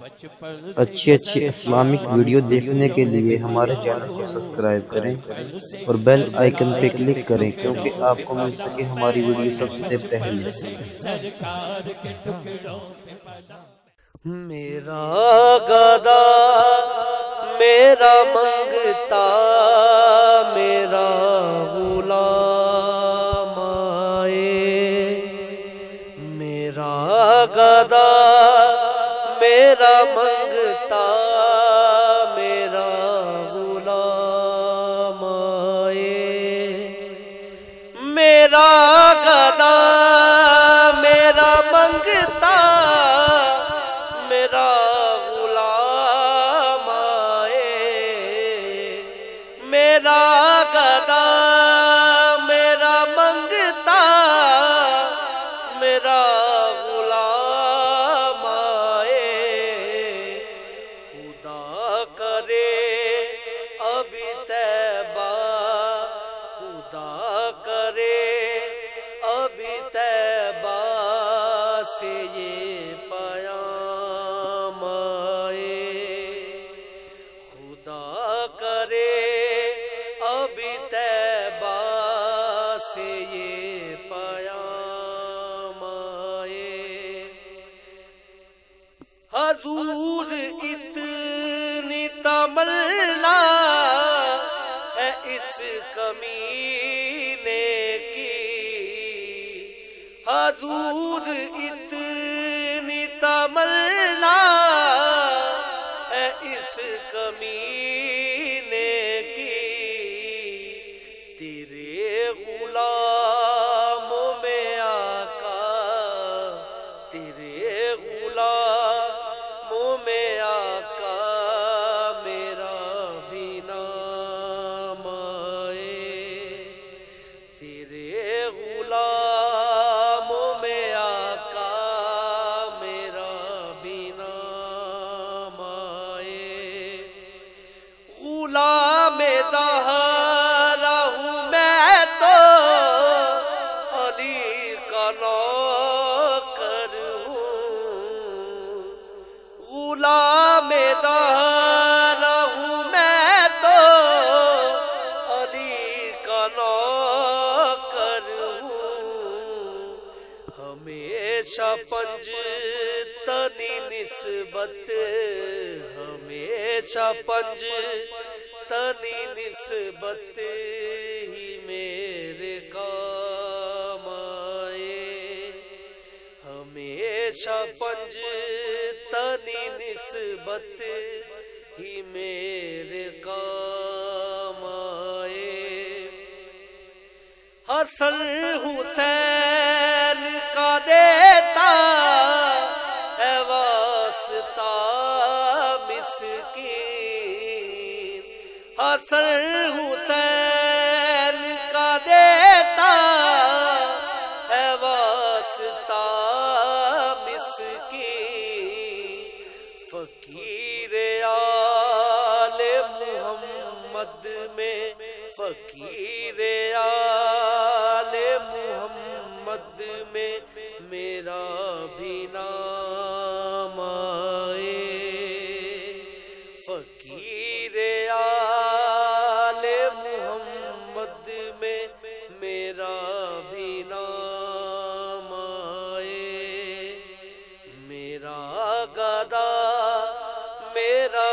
اچھی Islamic video دیکھنے کے لیے ہمارے چینل کو سبسکرائب کریں اور بیل آئیکن پہ کلک کریں کیونکہ آپ کو مل سکے ہماری ویڈیو سب سے پہلے۔ میرا گدا میرا منگتا میرا غلام آئے، میرا گدا میرا منگتا میرا غلام آئے، میرا گدا میرا منگتا میرا غلام آئے، میرا گدا میرا منگتا میرا غلام آئے، خدا کرے ابھی طیبہ، خدا کرے ابھی طیبہ سے یہ پیام آئے، خدا کرے ابھی طیبہ سے یہ پیام آئے، حضور اتنی تمنا ہے اس کمینے کی، حضور اتنی تمنا ہے اس کمینے کی، تیرے غلاموں میں آقا، تیرے غلاموں میں آقا میرا بھی نام آئے، تیرے غلاموں میں آقا میرا بھی نام آئے، غلام زہرا ہوں میں تو علی کا نوکر ہوں، غلام زہرا ہوں میں تو علی کا نوکر ہوں، ہمیشہ پنجتنی نسبت، ہمیشہ پنجتنی نسبت ہی میرے کام آئے، ہمیشہ پنجتنی نسبت ہی میرے کام آئے، حسن حسین کا دیتا ہے واسطہ مسکین، حسن حسین کا دیتا ہے واسطہ مسکین، فقیر آل محمد میں، فقیر آل محمد میں میرا بھی نام آئے، فقیر آل محمد میں میرا بھی نام آئے، میرا گدا میرا